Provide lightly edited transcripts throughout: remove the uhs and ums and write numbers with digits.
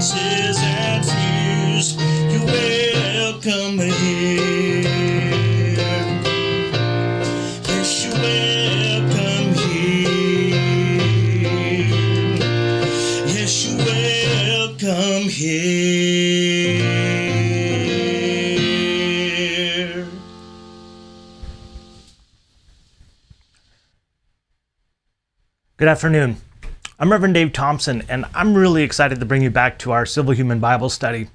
faces and fears, you're welcome here. Yes, you're welcome here. Yes, you're welcome here. Good afternoon. I'm Reverend Dave Thompson, and I'm really excited to bring you back to our Civil Human Bible study.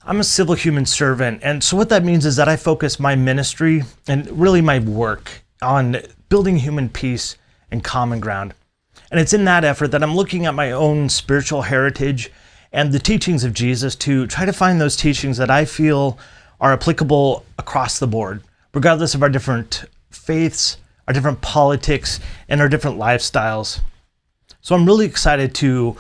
I'm a civil human servant, and so what that means is that I focus my ministry and really my work on building human peace and common ground. And it's in that effort that I'm looking at my own spiritual heritage and the teachings of Jesus to try to find those teachings that I feel are applicable across the board, regardless of our different faiths, our different politics, and our different lifestyles. So I'm really excited to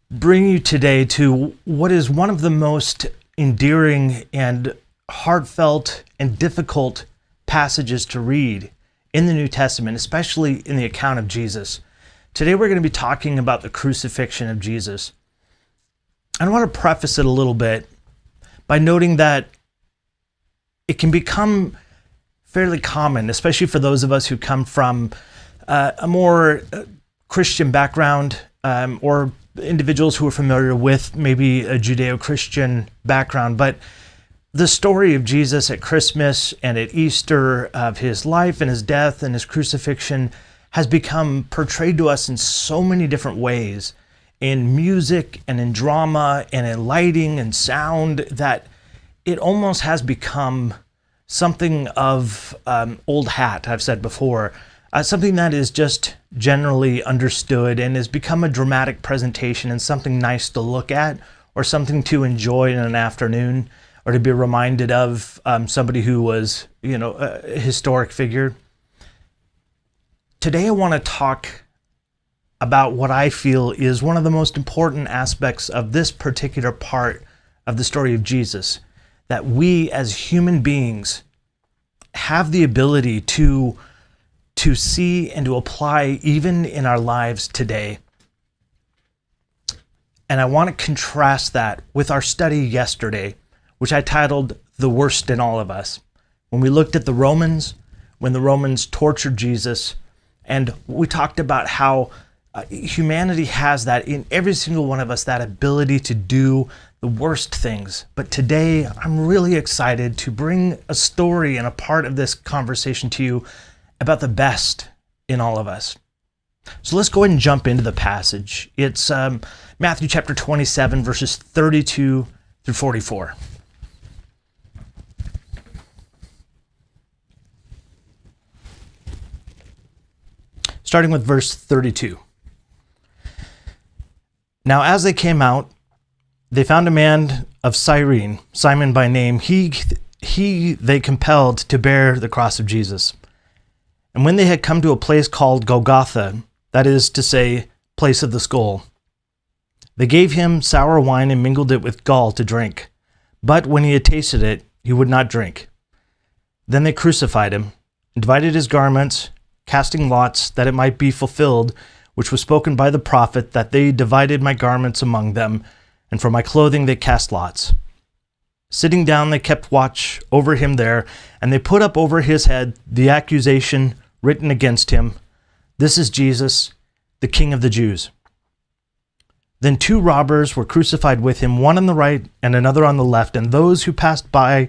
bring you today to what is one of the most endearing and heartfelt and difficult passages to read in the New Testament, especially in the account of Jesus. Today we're going to be talking about the crucifixion of Jesus. I want to preface it a little bit by noting that it can become fairly common, especially for those of us who come from a more Christian background, or individuals who are familiar with maybe a Judeo-Christian background. But the story of Jesus at Christmas and at Easter, of his life and his death and his crucifixion, has become portrayed to us in so many different ways, in music and in drama and in lighting and sound, that it almost has become something of old hat, I've said before, something that is just generally understood and has become a dramatic presentation and something nice to look at or something to enjoy in an afternoon, or to be reminded of somebody who was, a historic figure. Today I want to talk about what I feel is one of the most important aspects of this particular part of the story of Jesus, that we as human beings have the ability to see and to apply even in our lives today. And I want to contrast that with our study yesterday, which I titled The Worst in All of Us. When we looked at the Romans, when the Romans tortured Jesus, and we talked about how humanity has that in every single one of us, that ability to do the worst things. But today, I'm really excited to bring a story and a part of this conversation to you about the best in all of us. So let's go ahead and jump into the passage. It's Matthew chapter 27, verses 32 through 44. Starting with verse 32. Now as they came out, they found a man of Cyrene, Simon by name. He they compelled to bear the cross of Jesus. And when they had come to a place called Golgotha, that is to say, place of the skull, they gave him sour wine and mingled it with gall to drink. But when he had tasted it, he would not drink. Then they crucified him, and divided his garments, casting lots, that it might be fulfilled, which was spoken by the prophet, that they divided my garments among them, and for my clothing they cast lots. Sitting down, they kept watch over him there, and they put up over his head the accusation written against him, "This is Jesus, the King of the Jews." Then two robbers were crucified with him, one on the right and another on the left, and those who passed by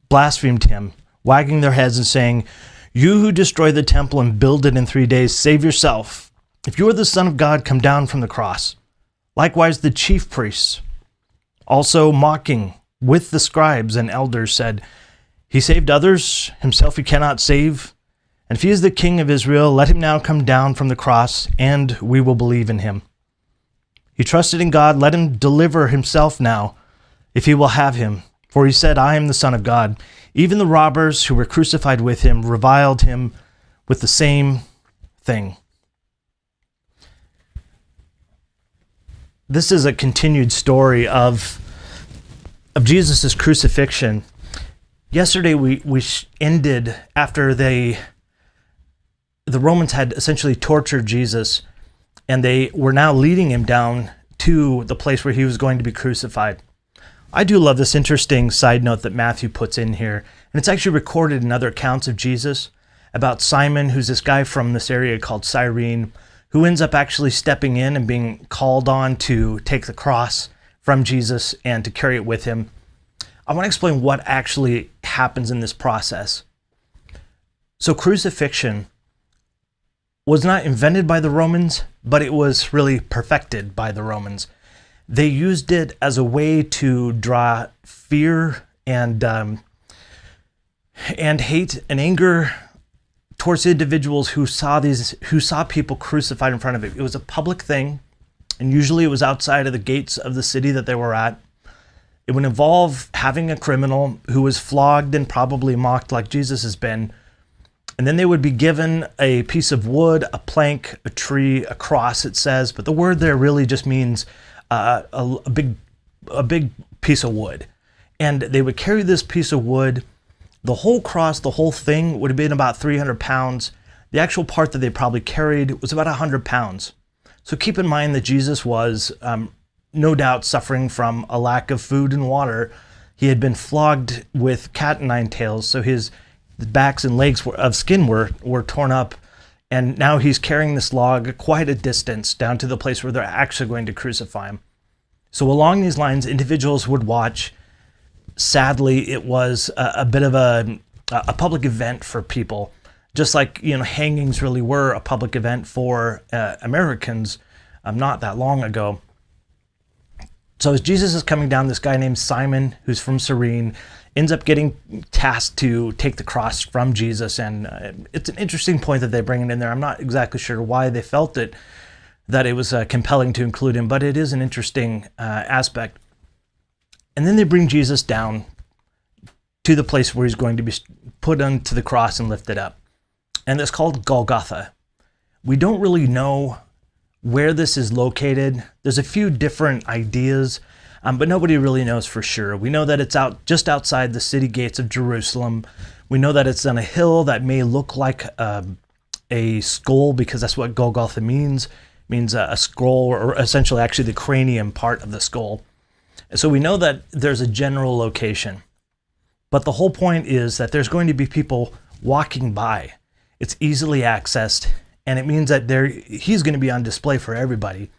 blasphemed him, wagging their heads and saying, "You who destroy the temple and build it in 3 days, save yourself. If you are the Son of God, come down from the cross." Likewise the chief priests, also mocking with the scribes and elders, said, "He saved others, himself he cannot save. And if he is the King of Israel, let him now come down from the cross, and we will believe in him. He trusted in God, let him deliver himself now, if he will have him. For he said, I am the Son of God." Even the robbers who were crucified with him reviled him with the same thing. This is a continued story of Jesus' crucifixion. Yesterday we ended after the Romans had essentially tortured Jesus, and they were now leading him down to the place where he was going to be crucified. I do love this interesting side note that Matthew puts in here, and it's actually recorded in other accounts of Jesus about Simon, who's this guy from this area called Cyrene, who ends up actually stepping in and being called on to take the cross from Jesus and to carry it with him. I want to explain what actually happens in this process. So crucifixion was not invented by the Romans, but it was really perfected by the Romans. They used it as a way to draw fear and hate and anger towards individuals who saw people crucified in front of it. It was a public thing, and usually it was outside of the gates of the city that they were at. It would involve having a criminal who was flogged and probably mocked like Jesus has been, and then they would be given a piece of wood, a plank, a tree, a cross, it says, but the word there really just means a big piece of wood. And they would carry this piece of wood. The whole cross, the whole thing would have been about 300 pounds. The actual part that they probably carried was about 100 pounds. So keep in mind that Jesus was no doubt suffering from a lack of food and water. He had been flogged with cat and nine tails, so his backs and legs of skin were torn up. And now he's carrying this log quite a distance down to the place where they're actually going to crucify him. So along these lines, individuals would watch. Sadly, it was a bit of a public event for people, just like hangings really were a public event for Americans not that long ago. So as Jesus is coming down, this guy named Simon, who's from Cyrene, ends up getting tasked to take the cross from Jesus. And it's an interesting point that they bring it in there. I'm not exactly sure why they felt that it was compelling to include him, but it is an interesting aspect. And then they bring Jesus down to the place where he's going to be put onto the cross and lifted up. And it's called Golgotha. We don't really know where this is located. There's a few different ideas, but nobody really knows for sure. We know that it's just outside the city gates of Jerusalem. We know that it's on a hill that may look like a skull, because that's what Golgotha means. It means a skull, or essentially actually the cranium part of the skull. And so we know that there's a general location. But the whole point is that there's going to be people walking by. It's easily accessed, and it means that he's going to be on display for everybody.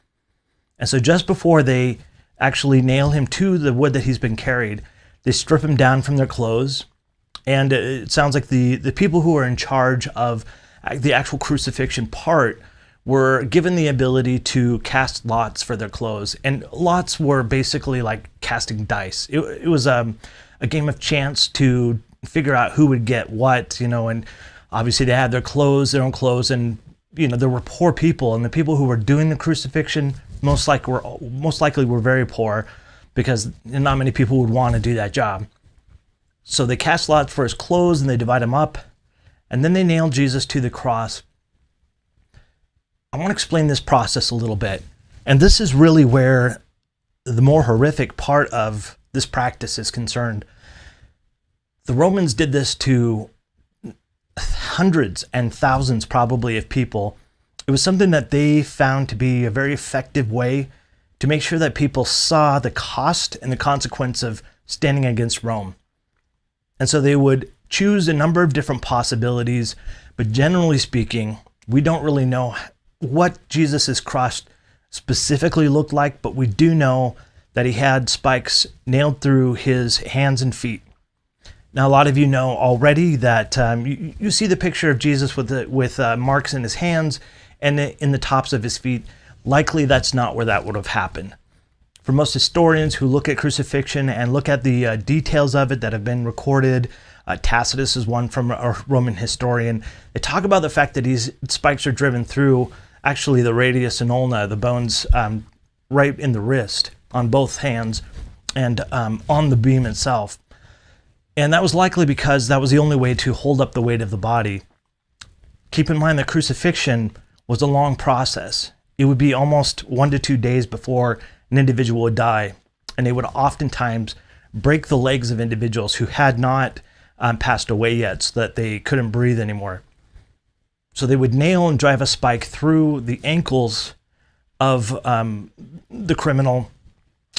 And so just before they actually nail him to the wood that he's been carried, they strip him down from their clothes. And it sounds like the people who are in charge of the actual crucifixion part were given the ability to cast lots for their clothes. And lots were basically like casting dice. It was a game of chance to figure out who would get what, and obviously they had their own clothes, and there were poor people, and the people who were doing the crucifixion most likely were very poor, because not many people would want to do that job. So they cast lots for his clothes, and they divide him up, and then they nailed Jesus to the cross. I want to explain this process a little bit, and this is really where the more horrific part of this practice is concerned. The Romans did this to hundreds and thousands probably of people. It was something that they found to be a very effective way to make sure that people saw the cost and the consequence of standing against Rome. And so they would choose a number of different possibilities, but generally speaking, we don't really know what Jesus' cross specifically looked like, but we do know that he had spikes nailed through his hands and feet. Now, a lot of you know already that you see the picture of Jesus with marks in his hands and in the tops of his feet. Likely that's not where that would have happened. For most historians who look at crucifixion and look at the details of it that have been recorded, Tacitus is one from a Roman historian, they talk about the fact that these spikes are driven through actually the radius and ulna, the bones right in the wrist on both hands and on the beam itself. And that was likely because that was the only way to hold up the weight of the body. Keep in mind that crucifixion was a long process. It would be almost 1 to 2 days before an individual would die. And they would oftentimes break the legs of individuals who had not passed away yet, so that they couldn't breathe anymore. So they would nail and drive a spike through the ankles of the criminal.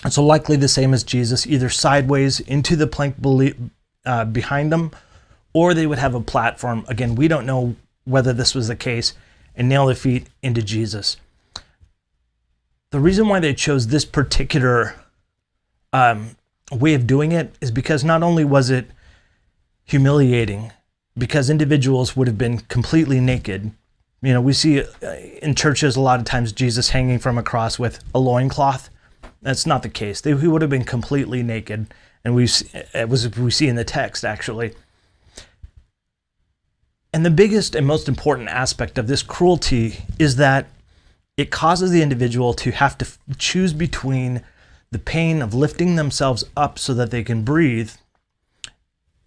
And so likely the same as Jesus, either sideways into the plank behind them, or they would have a platform. Again, we don't know whether this was the case, and nail their feet into Jesus. The reason why they chose this particular way of doing it is because not only was it humiliating, because individuals would have been completely naked. You know, we see in churches a lot of times Jesus hanging from a cross with a loincloth. That's not the case. He would have been completely naked, and we see in the text, actually. And the biggest and most important aspect of this cruelty is that it causes the individual to have to choose between the pain of lifting themselves up so that they can breathe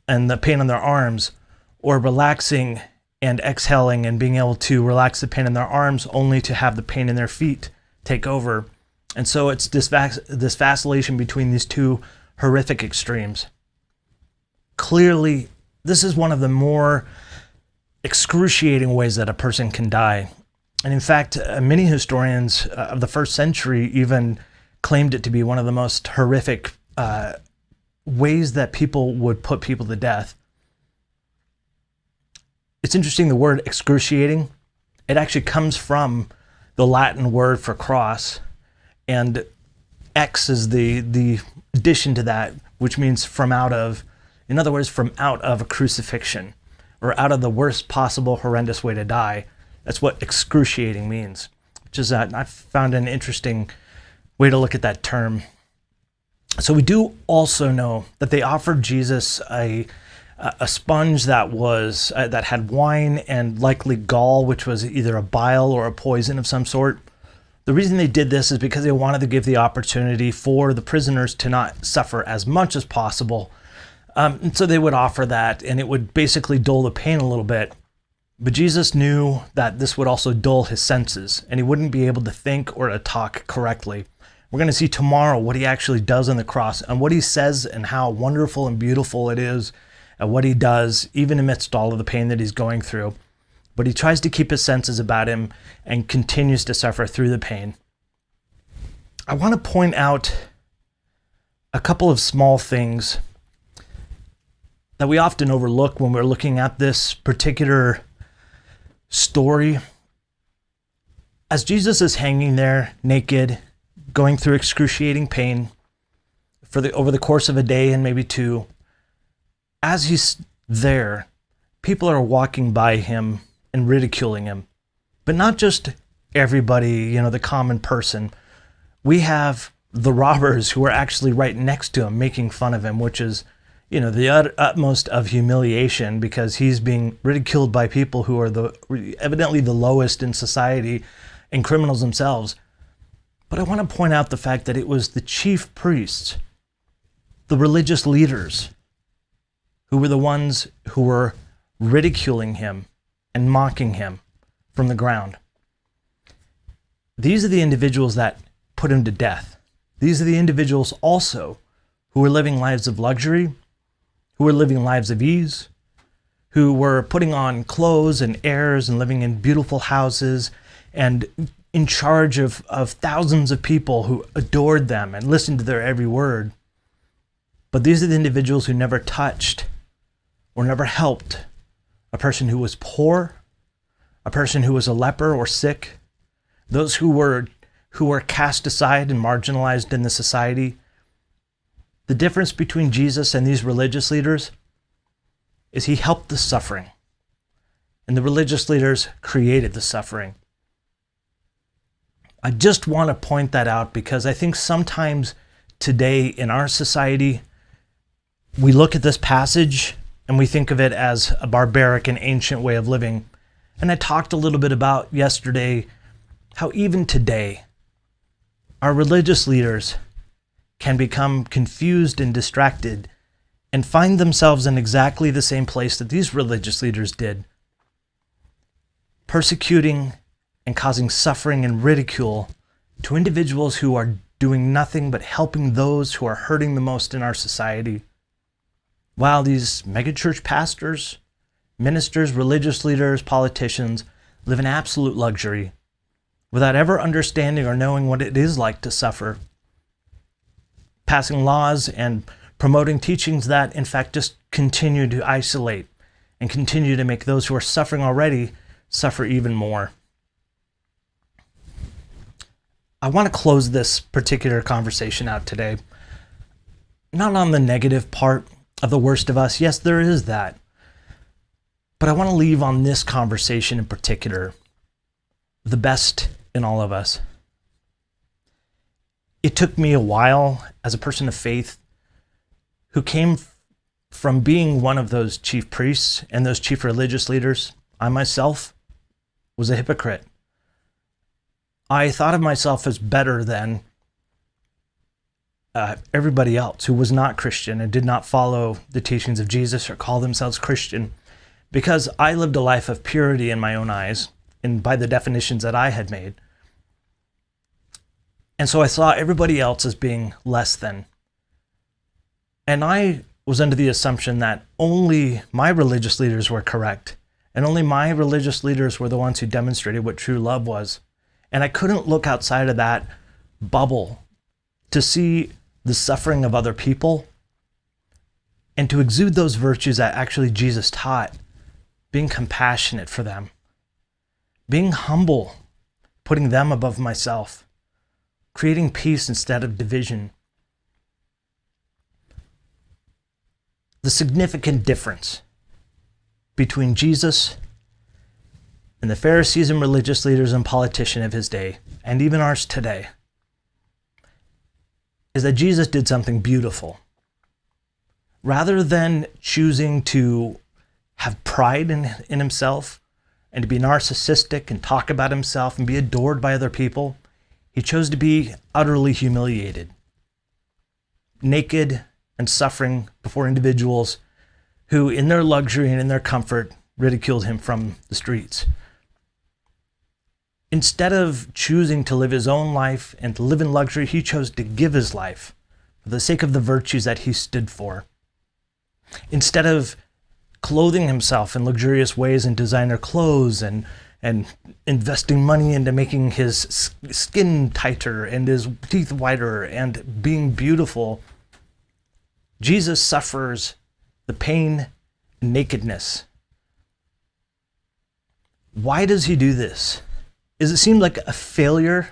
and the pain on their arms, or relaxing and exhaling and being able to relax the pain in their arms only to have the pain in their feet take over. And so it's this vacillation between these two horrific extremes. Clearly, this is one of the more excruciating ways that a person can die. And in fact, many historians of the first century even claimed it to be one of the most horrific ways that people would put people to death. It's interesting, the word excruciating, it actually comes from the Latin word for cross, and X is the addition to that, which means from out of, in other words, from out of a crucifixion, or out of the worst possible horrendous way to die. That's what excruciating means, which is I found an interesting way to look at that term. So we do also know that they offered Jesus a sponge that was that had wine and likely gall, which was either a bile or a poison of some sort. The reason they did this is because they wanted to give the opportunity for the prisoners to not suffer as much as possible. And so they would offer that, and it would basically dull the pain a little bit. But Jesus knew that this would also dull his senses, and he wouldn't be able to think or to talk correctly. We're going to see tomorrow what he actually does on the cross, and what he says, and how wonderful and beautiful it is, and what he does, even amidst all of the pain that he's going through. But he tries to keep his senses about him and continues to suffer through the pain. I want to point out a couple of small things that we often overlook when we're looking at this particular story. As Jesus is hanging there naked, going through excruciating pain over the course of a day and maybe two, as he's there, people are walking by him and ridiculing him. But not just everybody, the common person. We have the robbers who are actually right next to him making fun of him, which is, the utmost of humiliation, because he's being ridiculed by people who are evidently the lowest in society and criminals themselves. But I want to point out the fact that it was the chief priests, the religious leaders, who were the ones who were ridiculing him and mocking him from the ground. These are the individuals that put him to death. These are the individuals also who were living lives of luxury, who were living lives of ease, who were putting on clothes and airs and living in beautiful houses and in charge of thousands of people who adored them and listened to their every word. But these are the individuals who never touched or never helped a person who was poor, a person who was a leper or sick, those who were cast aside and marginalized in the society. The difference between Jesus and these religious leaders is he helped the suffering, and the religious leaders created the suffering. I just want to point that out because I think sometimes today in our society, we look at this passage and we think of it as a barbaric and ancient way of living. And I talked a little bit about yesterday how even today, our religious leaders can become confused and distracted and find themselves in exactly the same place that these religious leaders did, persecuting and causing suffering and ridicule to individuals who are doing nothing but helping those who are hurting the most in our society. While these megachurch pastors, ministers, religious leaders, politicians live in absolute luxury, without ever understanding or knowing what it is like to suffer, passing laws and promoting teachings that, in fact, just continue to isolate and continue to make those who are suffering already suffer even more. I want to close this particular conversation out today, not on the negative part of the worst of us. Yes, there is that. But I want to leave on this conversation in particular, the best in all of us. It took me a while as a person of faith who came from being one of those chief priests and those chief religious leaders. I myself was a hypocrite. I thought of myself as better than everybody else who was not Christian and did not follow the teachings of Jesus or call themselves Christian, because I lived a life of purity in my own eyes and by the definitions that I had made. And so I saw everybody else as being less than. And I was under the assumption that only my religious leaders were correct, and only my religious leaders were the ones who demonstrated what true love was. And I couldn't look outside of that bubble to see the suffering of other people and to exude those virtues that actually Jesus taught, being compassionate for them, being humble, putting them above myself, creating peace instead of division. The significant difference between Jesus and the Pharisees and religious leaders and politicians of his day, and even ours today, is that Jesus did something beautiful. Rather than choosing to have pride in himself and to be narcissistic and talk about himself and be adored by other people, he chose to be utterly humiliated, naked and suffering before individuals who, in their luxury and in their comfort, ridiculed him from the streets. Instead of choosing to live his own life and to live in luxury, he chose to give his life for the sake of the virtues that he stood for. Instead of clothing himself in luxurious ways in designer clothes and investing money into making his skin tighter and his teeth whiter and being beautiful, Jesus suffers the pain and nakedness. Why does he do this? Does it seem like a failure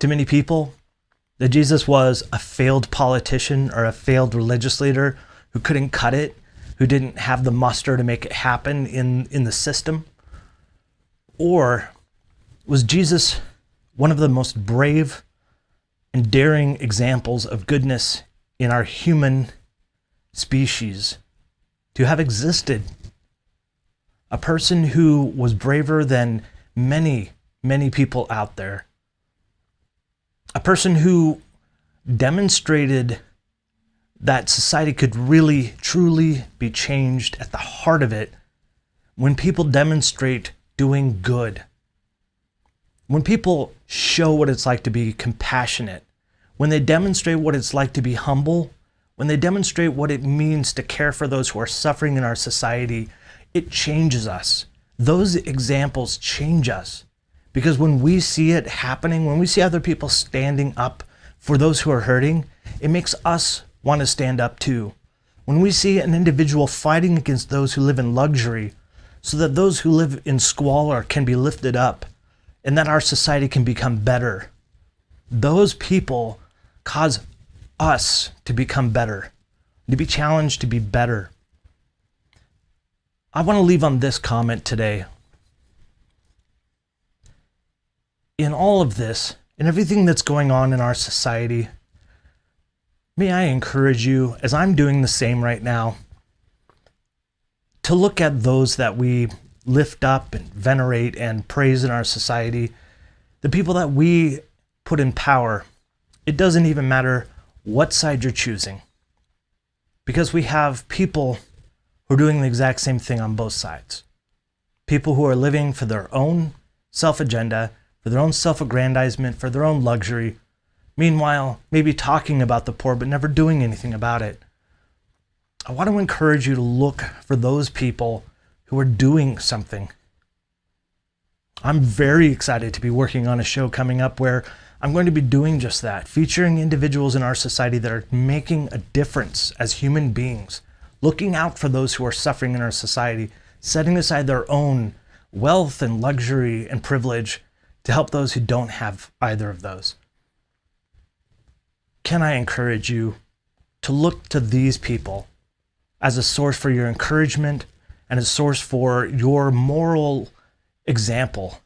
to many people that Jesus was a failed politician or a failed religious leader who couldn't cut it, who didn't have the muster to make it happen in the system? Or was Jesus one of the most brave and daring examples of goodness in our human species to have existed? A person who was braver than many, many people out there. A person who demonstrated that society could really, truly be changed at the heart of it when people demonstrate doing good. When people show what it's like to be compassionate, when they demonstrate what it's like to be humble, when they demonstrate what it means to care for those who are suffering in our society, it changes us. Those examples change us, because when we see it happening, when we see other people standing up for those who are hurting, it makes us want to stand up too. When we see an individual fighting against those who live in luxury so that those who live in squalor can be lifted up and that our society can become better, those people cause us to become better, to be challenged to be better. I want to leave on this comment today. In all of this, and everything that's going on in our society, may I encourage you, as I'm doing the same right now, to look at those that we lift up and venerate and praise in our society, the people that we put in power. It doesn't even matter what side you're choosing, because we have people who are doing the exact same thing on both sides. People who are living for their own self-agenda, for their own self-aggrandizement, for their own luxury. Meanwhile, maybe talking about the poor, but never doing anything about it. I want to encourage you to look for those people who are doing something. I'm very excited to be working on a show coming up where I'm going to be doing just that, featuring individuals in our society that are making a difference as human beings, looking out for those who are suffering in our society, setting aside their own wealth and luxury and privilege to help those who don't have either of those. Can I encourage you to look to these people as a source for your encouragement and a source for your moral example?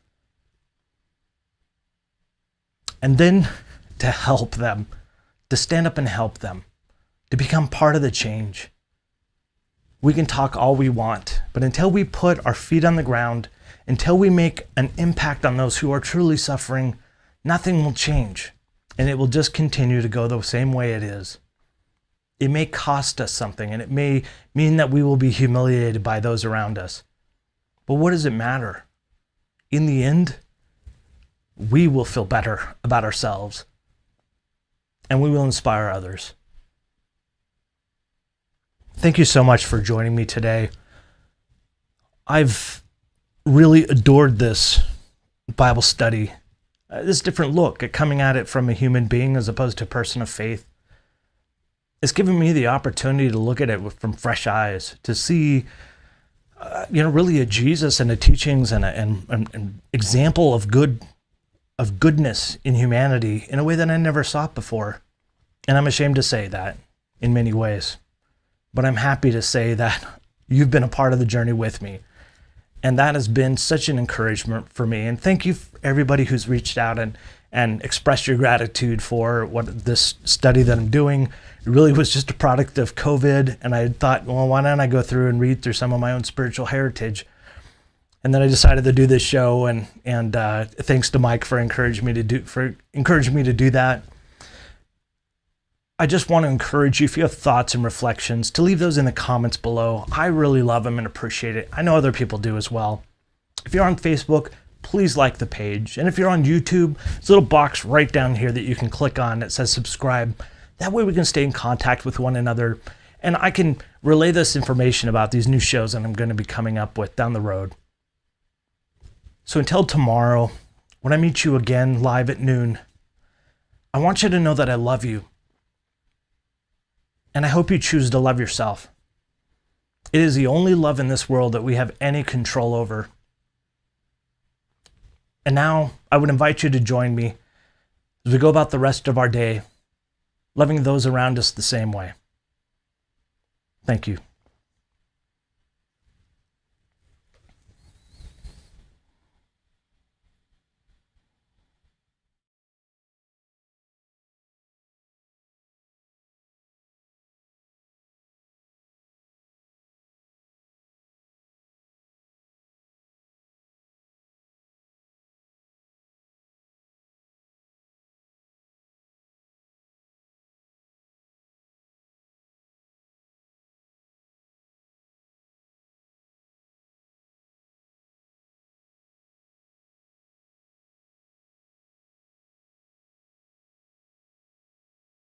And then to help them, to stand up and help them, to become part of the change. We can talk all we want, but until we put our feet on the ground, until we make an impact on those who are truly suffering, nothing will change. And it will just continue to go the same way it is. It may cost us something, and it may mean that we will be humiliated by those around us. But what does it matter? In the end, we will feel better about ourselves, and we will inspire others. Thank you so much for joining me today. I've really adored this Bible study, this different look at coming at it from a human being as opposed to a person of faith. It's given me the opportunity to look at it from fresh eyes, to see, really a Jesus and the teachings and an example of goodness in humanity in a way that I never saw it before. And I'm ashamed to say that in many ways, but I'm happy to say that you've been a part of the journey with me. And that has been such an encouragement for me. And thank you for everybody who's reached out and expressed your gratitude for what this study that I'm doing. It really was just a product of COVID. And I thought, well, why don't I go through and read through some of my own spiritual heritage? And then I decided to do this show, and thanks to Mike for encouraging me to do that. I just want to encourage you, if you have thoughts and reflections, to leave those in the comments below. I really love them and appreciate it. I know other people do as well. If you're on Facebook, please like the page. And if you're on YouTube, there's a little box right down here that you can click on that says subscribe. That way we can stay in contact with one another, and I can relay this information about these new shows that I'm going to be coming up with down the road. So until tomorrow, when I meet you again live at noon, I want you to know that I love you. And I hope you choose to love yourself. It is the only love in this world that we have any control over. And now I would invite you to join me as we go about the rest of our day, loving those around us the same way. Thank you.